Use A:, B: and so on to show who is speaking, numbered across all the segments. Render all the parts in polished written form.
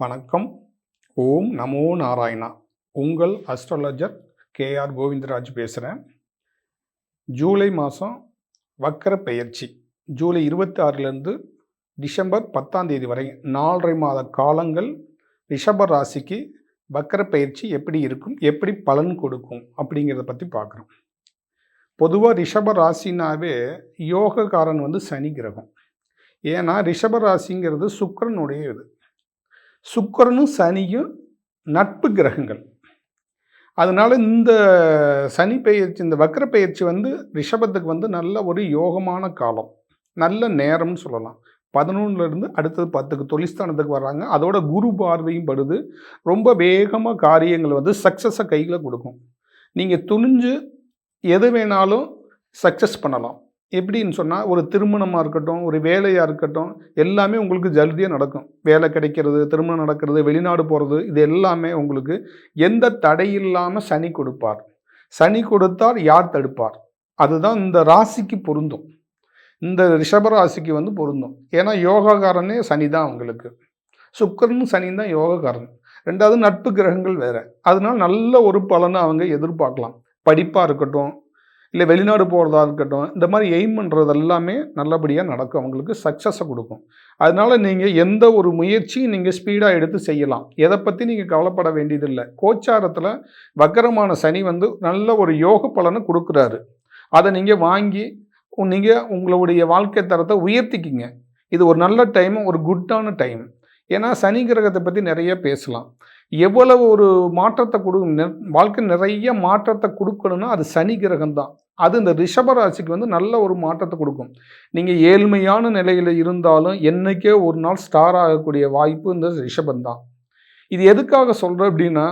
A: வணக்கம். ஓம் நமோ நாராயணா. உங்கள் astrologer KR Govindaraj பேசுகிறேன். ஜூலை மாதம் வக்கர பெயர்ச்சி ஜூலை 26லேருந்து டிசம்பர் 10ஆம் தேதி வரை 4.5 மாத காலங்கள் ரிஷப ராசிக்கு வக்கர பெயர்ச்சி எப்படி இருக்கும், எப்படி பலன் கொடுக்கும் அப்படிங்கிறத பற்றி பார்க்குறோம். பொதுவாக ரிஷப ராசினாவே யோகக்காரன் சனி கிரகம். ஏன்னா ரிஷப ராசிங்கிறது சுக்கிரனுடைய இது. சுக்கிரனும் சனியும் நட்பு கிரகங்கள். அதனால இந்த சனி பெயர்ச்சி, இந்த வக்கர பெயர்ச்சி ரிஷபத்துக்கு நல்ல ஒரு யோகமான காலம், நல்ல நேரம்னு சொல்லலாம். 11லேருந்து அடுத்தது 10க்கு தொழில்ஸ்தானத்துக்கு வர்றாங்க. அதோட குரு பார்வையும் படுது. ரொம்ப வேகமாக காரியங்கள் சக்ஸஸை கையில் கொடுக்கும். நீங்கள் துணிஞ்சு எது வேணாலும் சக்ஸஸ் பண்ணலாம். எப்படின்னு சொன்னால், ஒரு திருமணமாக இருக்கட்டும், ஒரு வேலையாக இருக்கட்டும், எல்லாமே உங்களுக்கு ஜல்தியாக நடக்கும். வேலை கிடைக்கிறது, திருமணம் நடக்கிறது, வெளிநாடு போகிறது, இது எல்லாமே உங்களுக்கு எந்த தடையில்லாமல் சனி கொடுப்பார். சனி கொடுத்தால் யார் தடுப்பார்? அதுதான் இந்த ராசிக்கு பொருந்தும். இந்த ரிஷப ராசிக்கு பொருந்தும். ஏன்னா யோகாக்காரனே சனி தான் உங்களுக்கு. சுக்கிரனும் சனி தான் யோகக்காரன். ரெண்டாவது நட்பு கிரகங்கள் வேறு. அதனால நல்ல ஒரு பலனை அவங்க எதிர்பார்க்கலாம். படிப்பாக இருக்கட்டும், இல்லை வெளிநாடு போகிறதா இருக்கட்டும், இந்த மாதிரி எய்ம் பண்ணுறது எல்லாமே நல்லபடியாக நடக்கும். அவங்களுக்கு சக்ஸஸை கொடுக்கும். அதனால் நீங்கள் எந்த ஒரு முயற்சியும் நீங்கள் ஸ்பீடாக எடுத்து செய்யலாம். எதை பற்றி நீங்கள் கவலைப்பட வேண்டியதில்லை. கோச்சாரத்தில் வக்கரமான சனி நல்ல ஒரு யோக பலனை கொடுக்குறாரு. அதை நீங்கள் வாங்கி நீங்கள் உங்களுடைய வாழ்க்கை தரத்தை உயர்த்திக்கிங்க. இது ஒரு நல்ல டைம், ஒரு குட்டான டைம். ஏன்னா சனி கிரகத்தை பற்றி நிறைய பேசலாம். எவ்வளவு ஒரு மாற்றத்தை வாழ்க்கை நிறைய மாற்றத்தை கொடுக்கணும்னா அது சனி கிரகம் தான். அது இந்த ரிஷப ராசிக்கு நல்ல ஒரு மாற்றத்தை கொடுக்கும். நீங்கள் ஏழ்மையான நிலையில் இருந்தாலும் என்றைக்கே ஒரு நாள் ஸ்டார் ஆகக்கூடிய வாய்ப்பு இந்த ரிஷபந்தான். இது எதுக்காக சொல்கிறேன் அப்படின்னா,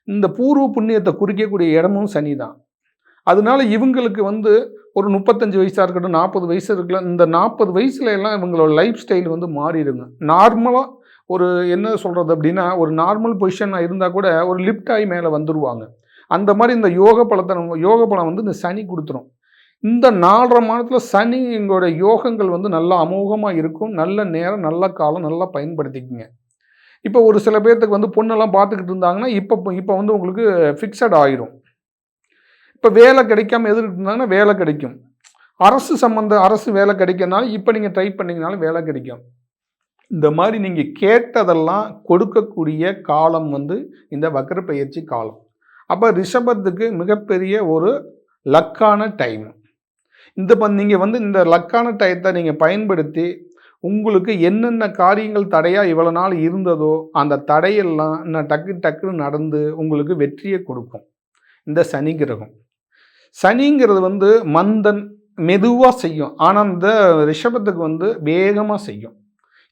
A: இந்த பூர்வ புண்ணியத்தை குறிக்கக்கூடிய இடமும் சனி தான். அதனால இவங்களுக்கு ஒரு 35 வயசாக இருக்கட்டும், 40 வயசு இருக்கலாம். இந்த 40 வயசுல எல்லாம் இவங்களோட லைஃப் ஸ்டைல் மாறிடுங்க. நார்மலாக ஒரு என்ன சொல்கிறது அப்படின்னா, ஒரு நார்மல் பொசிஷனாக இருந்தால் கூட ஒரு லிஃப்ட் ஆகி மேலே வந்துடுவாங்க. அந்த மாதிரி இந்த யோக பலம் இந்த சனி கொடுத்துரும். இந்த 4.5 மாதத்தில் சனி எங்களோட யோகங்கள் நல்லா அமோகமாக இருக்கும். நல்ல நேரம், நல்ல காலம், நல்லா பயன்படுத்திக்கிங்க. இப்போ ஒரு சில பேர்த்துக்கு பொண்ணெல்லாம் பார்த்துக்கிட்டு இருந்தாங்கன்னா இப்போ உங்களுக்கு ஃபிக்ஸட் ஆயிரும். இப்போ வேலை கிடைக்காம எதிர்த்து இருந்தாங்கன்னா வேலை கிடைக்கும். அரசு வேலை கிடைக்கிறனால இப்போ நீங்கள் ட்ரை பண்ணிங்கனாலும் வேலை கிடைக்கும். இந்த மாதிரி நீங்கள் கேட்டதெல்லாம் கொடுக்கக்கூடிய காலம் இந்த வக்கர பெயர்ச்சி காலம். அப்போ ரிஷபத்துக்கு மிகப்பெரிய ஒரு லக்கான டைம். நீங்கள் இந்த லக்கான டயத்தை நீங்கள் பயன்படுத்தி உங்களுக்கு என்னென்ன காரியங்கள் தடையாக இவ்வளோ நாள் இருந்ததோ அந்த தடையெல்லாம் இன்னும் டக்குன்னு நடந்து உங்களுக்கு வெற்றியை கொடுக்கும் இந்த சனி கிரகம். சனிங்கிறது மந்தன் மெதுவாக செய்யும். ஆனால் இந்த ரிஷபத்துக்கு வேகமாக செய்யும்.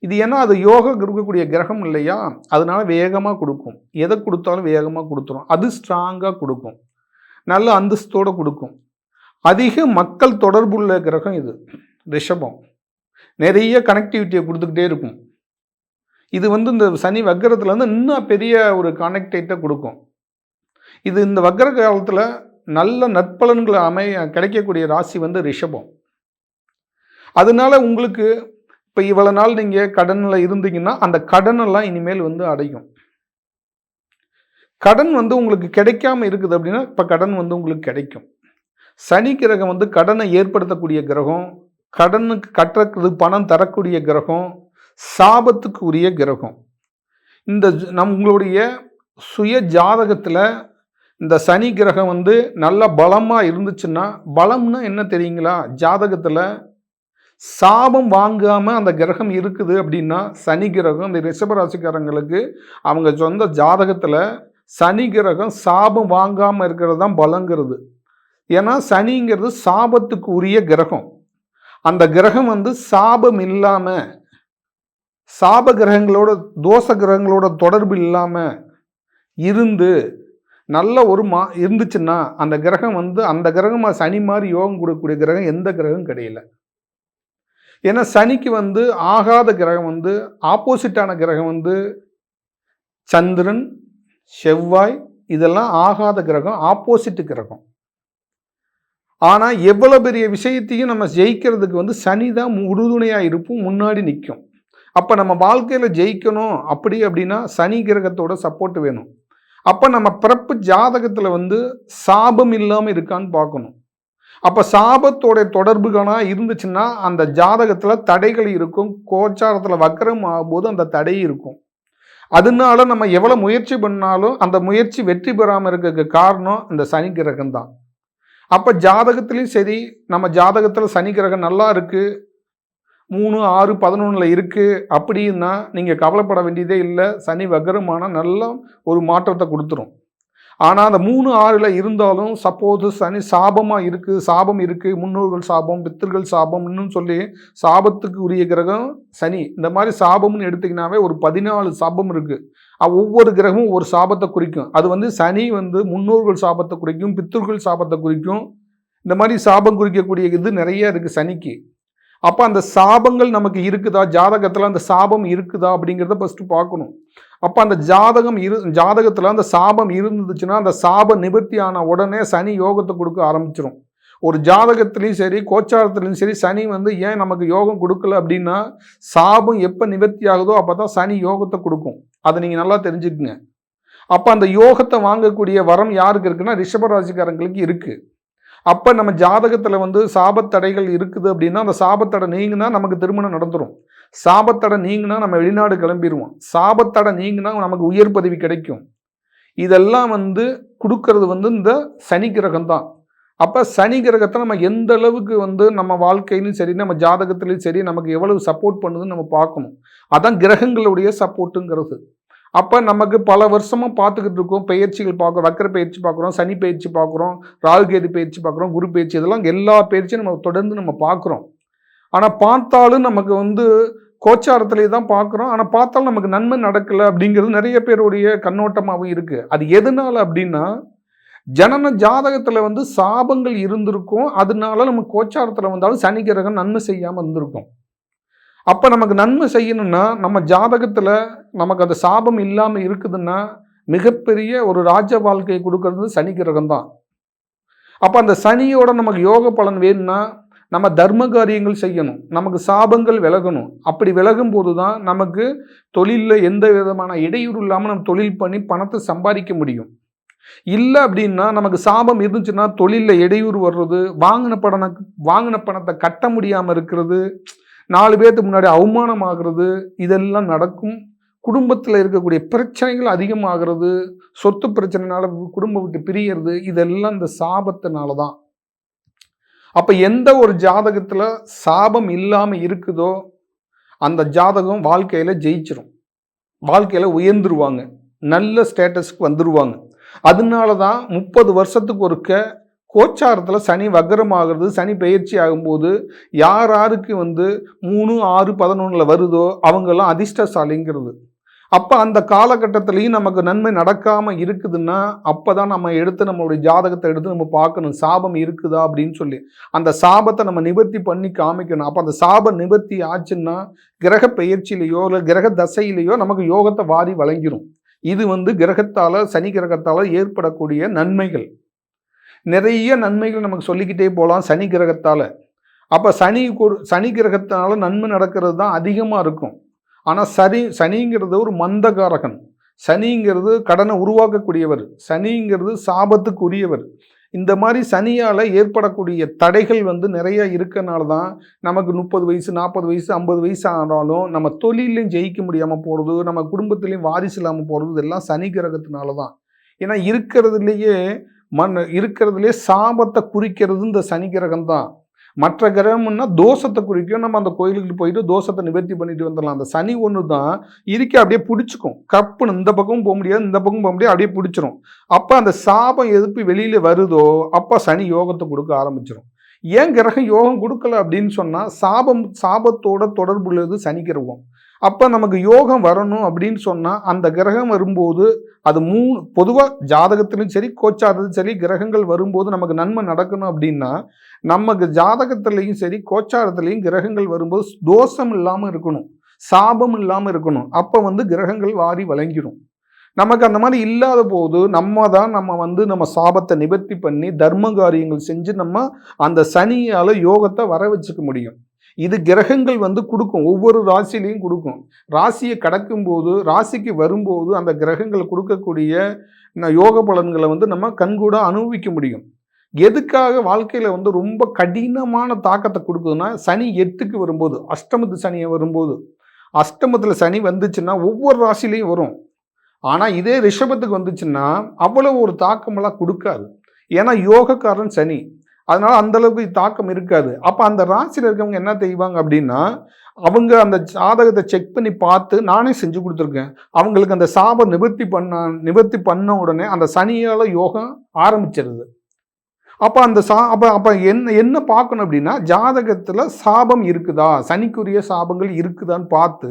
A: இது ஏன்னா அது யோகா இருக்கக்கூடிய கிரகம் இல்லையா, அதனால வேகமாக கொடுக்கும். எதை கொடுத்தாலும் வேகமாக கொடுத்துரும். அது ஸ்ட்ராங்காக கொடுக்கும், நல்ல அந்தஸ்தோடு கொடுக்கும். அதிக மக்கள் தொடர்புள்ள கிரகம் இது ரிஷபம். நிறைய கனெக்டிவிட்டியை கொடுத்துக்கிட்டே இருக்கும். இது இந்த சனி வக்கரத்தில் இன்னும் பெரிய ஒரு கனெக்டிவிட்டியை கொடுக்கும். இது இந்த வக்கர காலத்தில் நல்ல நற்பலன்களை கிடைக்கக்கூடிய ராசி ரிஷபம். அதனால உங்களுக்கு இப்போ இவ்வளோ நாள் நீங்கள் கடனில் இருந்தீங்கன்னா அந்த கடனெல்லாம் இனிமேல் அடையும். கடன் உங்களுக்கு கிடைக்காம இருக்குது அப்படின்னா இப்போ கடன் உங்களுக்கு கிடைக்கும். சனி கிரகம் கடனை ஏற்படுத்தக்கூடிய கிரகம், கடனுக்கு கட்டுறது பணம் தரக்கூடிய கிரகம், சாபத்துக்கு உரிய கிரகம். இந்த உங்களுடைய சுய ஜாதகத்தில் இந்த சனி கிரகம் நல்ல பலமாக இருந்துச்சுன்னா, பலம்னா என்ன தெரியுங்களா, ஜாதகத்தில் சாபம் வாங்காமல் அந்த கிரகம் இருக்குது அப்படின்னா சனி கிரகம் இந்த ரிஷபராசிக்காரங்களுக்கு அவங்க சொந்த ஜாதகத்தில் சனி கிரகம் சாபம் வாங்காமல் இருக்கிறது தான் பலங்கிறது. ஏன்னா சனிங்கிறது சாபத்துக்கு உரிய கிரகம். அந்த கிரகம் சாபம் இல்லாமல், சாப கிரகங்களோட தோஷ கிரகங்களோட தொடர்பு இல்லாமல் இருந்து நல்ல ஒரு இருந்துச்சுன்னா அந்த கிரகம் அந்த கிரகமாக சனி மாதிரி யோகம் கொடுக்கக்கூடிய கிரகம் எந்த கிரகம் கிடையல. ஏன்னா சனிக்கு ஆகாத கிரகம் ஆப்போசிட்டான கிரகம் சந்திரன், செவ்வாய், இதெல்லாம் ஆகாத கிரகம், ஆப்போசிட் கிரகம். ஆனால் எவ்வளோ பெரிய விஷயத்தையும் நம்ம ஜெயிக்கிறதுக்கு சனி தான் உறுதுணையாக இருப்போம், முன்னாடி நிற்கும். அப்போ நம்ம வாழ்க்கையில் ஜெயிக்கணும் அப்படின்னா சனி கிரகத்தோட சப்போர்ட் வேணும். அப்போ நம்ம பிறப்பு ஜாதகத்தில் வந்து சாபம் இல்லாமல் இருக்கான்னு பார்க்கணும். அப்போ சாபத்தோட தொடர்புகளாக இருந்துச்சுன்னா அந்த ஜாதகத்தில் தடைகள் இருக்கும். கோச்சாரத்தில் வக்கரம் ஆகும்போது அந்த தடை இருக்கும். அதனால நம்ம எவ்வளோ முயற்சி பண்ணாலும் அந்த முயற்சி வெற்றி பெறாமல் இருக்கிறதுக்கு காரணம் இந்த சனி கிரகம் தான். அப்போ ஜாதகத்துலேயும் சரி, நம்ம ஜாதகத்தில் சனி கிரகம் நல்லா இருக்குது, 3, 6, 11 இருக்குது அப்படின்னா நீங்கள் கவலைப்பட வேண்டியதே இல்லை. சனி வக்கரமான நல்ல ஒரு மாற்றத்தை கொடுத்துரும். ஆனால் அந்த 3, 6 இருந்தாலும் சப்போஸ் சனி சாபமாக இருக்குது, சாபம் இருக்குது, முன்னோர்கள் சாபம், பித்தர்கள் சாபம்னு சொல்லி சாபத்துக்கு உரிய கிரகம் சனி. இந்த மாதிரி சாபம்னு எடுத்திங்கனாவே ஒரு 14 சாபம் இருக்குது. ஒவ்வொரு கிரகமும் ஒரு சாபத்தை குறிக்கும். அது வந்து சனி வந்து முன்னோர்கள் சாபத்தை குறிக்கும், பித்தர்கள் சாபத்தை குறிக்கும். இந்த மாதிரி சாபம் குறிக்கக்கூடிய இது நிறைய இருக்குது சனிக்கு. அப்போ அந்த சாபங்கள் நமக்கு இருக்குதா, ஜாதகத்தில் அந்த சாபம் இருக்குதா அப்படிங்கிறத ஃபஸ்ட்டு பார்க்கணும். அப்போ அந்த ஜாதகத்தில் அந்த சாபம் இருந்துச்சுன்னா அந்த சாப நிவர்த்தி ஆன உடனே சனி யோகத்தை கொடுக்க ஆரம்பிச்சிடும். ஒரு ஜாதகத்துலேயும் சரி, கோச்சாரத்துலேயும் சரி, சனி வந்து ஏன் நமக்கு யோகம் கொடுக்கல அப்படின்னா சாபம் எப்போ நிவர்த்தி ஆகுதோ அப்போ தான் சனி யோகத்தை கொடுக்கும். அதை நீங்கள் நல்லா தெரிஞ்சுக்குங்க. அப்போ அந்த யோகத்தை வாங்கக்கூடிய வரம் யாருக்கு இருக்குன்னா ரிஷபராசிக்காரங்களுக்கு இருக்குது. அப்போ நம்ம ஜாதகத்தில் வந்து சாபத்தடைகள் இருக்குது அப்படின்னா அந்த சாபத்தடை நீங்கினா நமக்கு திருமணம் நடந்துடும். சாபத்தடை நீங்கினா நம்ம வெளிநாடு கிளம்பிடுவோம். சாபத்தடை நீங்கினா நமக்கு உயர் பதவி கிடைக்கும். இதெல்லாம் வந்து கொடுக்கறது வந்து இந்த சனி கிரகம் தான். அப்போ சனி கிரகத்தை நம்ம எந்த அளவுக்கு வந்து நம்ம வாழ்க்கையிலும் சரி, நம்ம ஜாதகத்திலையும் சரி, நமக்கு எவ்வளவு சப்போர்ட் பண்ணுதுன்னு நம்ம பார்க்கணும். அதான் கிரகங்களுடைய சப்போர்ட்டுங்கிறது. அப்போ நமக்கு பல வருஷமாக பார்த்துக்கிட்டு இருக்கோம். பயிற்சிகள் பார்க்குறோம், வக்கர பயிற்சி பார்க்குறோம், சனி பயிற்சி பார்க்குறோம், ராகுகேது பயிற்சி பார்க்குறோம், குரு பயிற்சி, இதெல்லாம் எல்லா பயிற்சியும் நம்ம தொடர்ந்து நம்ம பார்க்குறோம். ஆனால் பார்த்தாலும் நமக்கு வந்து கோச்சாரத்திலே தான் பார்க்குறோம். ஆனால் பார்த்தாலும் நமக்கு நன்மை நடக்கலை அப்படிங்கிறது நிறைய பேருடைய கண்ணோட்டமாகவும் இருக்குது. அது எதனால அப்படின்னா ஜனன ஜாதகத்தில் வந்து சாபங்கள் இருந்திருக்கும். அதனால நம்ம கோச்சாரத்தில் வந்தாலும் சனி கிரகம் நன்மை செய்யாமல் இருந்திருக்கும். அப்போ நமக்கு நன்மை செய்யணும்னா நம்ம ஜாதகத்தில் நமக்கு அந்த சாபம் இல்லாமல் இருக்குதுன்னா மிகப்பெரிய ஒரு ராஜ வாழ்க்கையை கொடுக்கறது சனி கிரகம் தான். அப்போ அந்த சனியோட நமக்கு யோக பலன் வேணும்னா நம்ம தர்ம காரியங்கள் செய்யணும், நமக்கு சாபங்கள் விலகணும். அப்படி விலகும் போது தான் நமக்கு தொழிலில் எந்த விதமான இடையூறு இல்லாமல் நம்ம தொழில் பண்ணி பணத்தை சம்பாதிக்க முடியும். இல்லை அப்படின்னா நமக்கு சாபம் இருந்துச்சுன்னா தொழிலில் இடையூறு வர்றது, வாங்கின பணத்தை கட்ட முடியாமல் இருக்கிறது, 4 பேருக்கு முன்னாடி அவமானம் ஆகிறது, இதெல்லாம் நடக்கும். குடும்பத்தில் இருக்கக்கூடிய பிரச்சனைகள் அதிகமாகிறது, சொத்து பிரச்சனைனால குடும்பம் விட்டு பிரியறது, இதெல்லாம் இந்த சாபத்தினால தான். அப்போ எந்த ஒரு ஜாதகத்தில் சாபம் இல்லாமல் இருக்குதோ அந்த ஜாதகம் வாழ்க்கையில் ஜெயிச்சிரும், வாழ்க்கையில் உயர்ந்துருவாங்க, நல்ல ஸ்டேட்டஸ்க்கு வந்துடுவாங்க. அதனால தான் 30 வருஷத்துக்கு ஒருக்க கோச்சாரத்தில் சனி வக்கரமாகிறது, சனி பயிற்சி ஆகும்போது யாருக்கு வந்து 3, 6, 11 வருதோ அவங்கெல்லாம் அதிர்ஷ்டசாலிங்கிறது. அப்போ அந்த காலகட்டத்திலையும் நமக்கு நன்மை நடக்காமல் இருக்குதுன்னா அப்போ தான் நம்ம நம்மளுடைய ஜாதகத்தை எடுத்து நம்ம பார்க்கணும், சாபம் இருக்குதா அப்படின்னு சொல்லி. அந்த சாபத்தை நம்ம நிவர்த்தி பண்ணி காமிக்கணும். அப்போ அந்த சாப நிவர்த்தி ஆச்சுன்னா கிரக பயிற்சியிலையோ இல்லை கிரக தசையிலையோ நமக்கு யோகத்தை வாரி வழங்கிடும். இது வந்து கிரகத்தால், சனி கிரகத்தால் ஏற்படக்கூடிய நன்மைகள். நிறைய நன்மைகள் நமக்கு சொல்லிக்கிட்டே போகலாம் சனி கிரகத்தால். அப்போ சனி கிரகத்தால் நன்மை நடக்கிறது தான் அதிகமாக இருக்கும். ஆனால் சனிங்கிறது ஒரு மந்தகாரகன். சனிங்கிறது கடனை உருவாக்கக்கூடியவர். சனிங்கிறது சாபத்துக்கு உரியவர். இந்த மாதிரி சனியால் ஏற்படக்கூடிய தடைகள் வந்து நிறைய இருக்கனால தான் நமக்கு 30 வயசு, 40 வயசு, 50 வயசு ஆனாலும் நம்ம தொழிலையும் ஜெயிக்க முடியாமல் போகிறது, நம்ம குடும்பத்துலேயும் வாரிசு இல்லாமல் போகிறது, இதெல்லாம் சனி கிரகத்தினால தான். ஏன்னா இருக்கிறதுலே சாபத்தை குறிக்கிறது இந்த சனி கிரகம் தான். மற்ற கிரகம்னா தோஷத்தை குறிக்கும். நம்ம அந்த கோயிலுக்கு போயிட்டு தோஷத்தை நிவர்த்தி பண்ணிட்டு வந்துடலாம். அந்த சனி ஒன்று தான் அப்படியே பிடிச்சிக்கும். கப்புன்னு இந்த பக்கமும் போக முடியாது, இந்த பக்கம் போக முடியாது, அப்படியே பிடிச்சிரும். அப்போ அந்த சாபம் எதுப்பு வெளியில் வருதோ அப்போ சனி யோகத்தை கொடுக்க ஆரம்பிச்சிடும். ஏன் கிரகம் யோகம் கொடுக்கல அப்படின்னு சொன்னால் சாபத்தோட தொடர்புள்ளது சனி கிரகம். அப்போ நமக்கு யோகம் வரணும் அப்படின்னு சொன்னால் அந்த கிரகம் வரும்போது அது பொதுவாக ஜாதகத்திலும் சரி, கோச்சாரத்திலும் சரி, கிரகங்கள் வரும்போது நமக்கு நன்மை நடக்கணும் அப்படின்னா நமக்கு ஜாதகத்திலையும் சரி, கோச்சாரத்திலையும் கிரகங்கள் வரும்போது தோஷம் இல்லாமல் இருக்கணும், சாபம் இல்லாமல் இருக்கணும். அப்போ வந்து கிரகங்கள் வாரி வழங்கிடும். நமக்கு அந்த மாதிரி இல்லாத போது நம்ம சாபத்தை நிவர்த்தி பண்ணி தர்ம காரியங்கள் செஞ்சு நம்ம அந்த சனியால் யோகத்தை வர வச்சுக்க முடியும். இது கிரகங்கள் வந்து கொடுக்கும், ஒவ்வொரு ராசியிலையும் கொடுக்கும். ராசியை கடக்கும்போது, ராசிக்கு வரும்போது அந்த கிரகங்கள் கொடுக்கக்கூடிய யோக பலன்களை வந்து நம்ம கண்கூட அனுபவிக்க முடியும். எதுக்காக வாழ்க்கையில் வந்து ரொம்ப கடினமான தாக்கத்தை கொடுக்குதுன்னா, சனி 8க்கு வரும்போது, அஷ்டமத்து சனியை வரும்போது, அஷ்டமத்தில் சனி வந்துச்சுன்னா ஒவ்வொரு ராசிலையும் வரும். ஆனால் இதே ரிஷபத்துக்கு வந்துச்சுன்னா அவ்வளோ ஒரு தாக்கமெல்லாம் கொடுக்காது. ஏன்னா யோகக்காரன் சனி, அதனால் அந்தளவுக்கு தாக்கம் இருக்காது. அப்போ அந்த ராசியில் இருக்கவங்க என்ன செய்வாங்க அப்படின்னா, அவங்க அந்த ஜாதகத்தை செக் பண்ணி பார்த்து, நானே செஞ்சு கொடுத்துருக்கேன், அவங்களுக்கு அந்த சாபம் நிவர்த்தி பண்ண உடனே அந்த சனியால் யோகம் ஆரம்பிச்சிருது. அப்போ அந்த அப்போ என்ன பார்க்கணும் அப்படின்னா, ஜாதகத்தில் சாபம் இருக்குதா, சனிக்குரிய சாபங்கள் இருக்குதான்னு பார்த்து,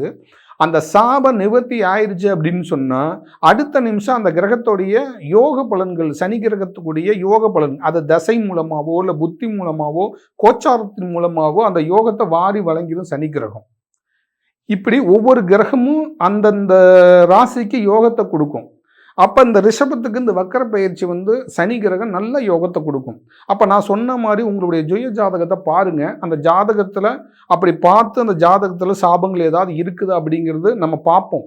A: அந்த சாப நிவர்த்தி ஆயிடுச்சு அப்படின்னு சொன்னால் அடுத்த நிமிஷம் அந்த கிரகத்துடைய யோக பலன்கள், சனி கிரகத்துக்குரிய யோக பலன், அதை தசை மூலமாகவோ இல்லை புத்தி மூலமாகவோ கோச்சாரத்தின் மூலமாகவோ அந்த யோகத்தை வாரி வழங்கிடும் சனி கிரகம். இப்படி ஒவ்வொரு கிரகமும் அந்தந்த ராசிக்கு யோகத்தை கொடுக்கும். அப்போ இந்த ரிஷபத்துக்கு இந்த வக்கர பயிற்சி வந்து சனி கிரகம் நல்ல யோகத்தை கொடுக்கும். அப்போ நான் சொன்ன மாதிரி உங்களுடைய ஜுய ஜாதகத்தை பாருங்கள். அந்த ஜாதகத்தில் அப்படி பார்த்து அந்த ஜாதகத்தில் சாபங்கள் ஏதாவது இருக்குது அப்படிங்கிறது நம்ம பார்ப்போம்.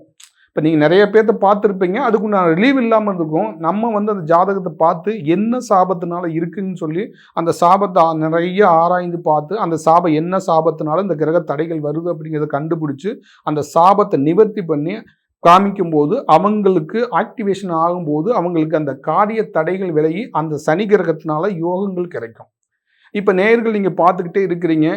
A: இப்போ நீங்கள் நிறைய பேர்த்த பார்த்துருப்பீங்க, அதுக்கு நான் ரிலீவ் இல்லாமல் இருக்கும். நம்ம வந்து அந்த ஜாதகத்தை பார்த்து என்ன சாபத்தினால இருக்குன்னு சொல்லி அந்த சாபத்தை நிறைய ஆராய்ந்து பார்த்து அந்த சாபம் என்ன சாபத்தினால இந்த கிரக தடைகள் வருது அப்படிங்கிறத கண்டுபிடிச்சி அந்த சாபத்தை நிவர்த்தி பண்ணி காமிக்கும்போது அவங்களுக்கு ஆக்டிவேஷன் ஆகும்போது அவங்களுக்கு அந்த காரிய தடைகள் விலகி அந்த சனி கிரகத்தினால யோகங்கள் கிடைக்கும். இப்போ நேயர்கள் நீங்கள் பார்த்துக்கிட்டே இருக்கிறீங்க.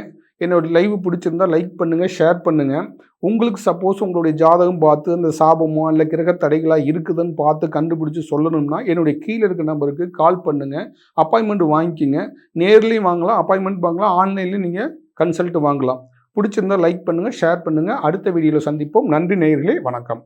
A: என்னோடய லைவ் பிடிச்சிருந்தா லைக் பண்ணுங்கள், ஷேர் பண்ணுங்கள். உங்களுக்கு சப்போஸ் உங்களுடைய ஜாதகம் பார்த்து அந்த சாபமோ இல்லை கிரக தடைகளாக இருக்குதுன்னு பார்த்து கண்டுபிடிச்சி சொல்லணும்னா என்னுடைய கீழே இருக்க நம்பருக்கு கால் பண்ணுங்கள், அப்பாயின்மெண்ட் வாங்கிக்கிங்க. நேர்லேயும் வாங்கலாம், அப்பாயின்மெண்ட் வாங்கலாம், ஆன்லைன்லேயும் நீங்கள் கன்சல்ட் வாங்கலாம். பிடிச்சிருந்தா லைக் பண்ணுங்கள், ஷேர் பண்ணுங்கள். அடுத்த வீடியோவில் சந்திப்போம். நன்றி நேயர்களே, வணக்கம்.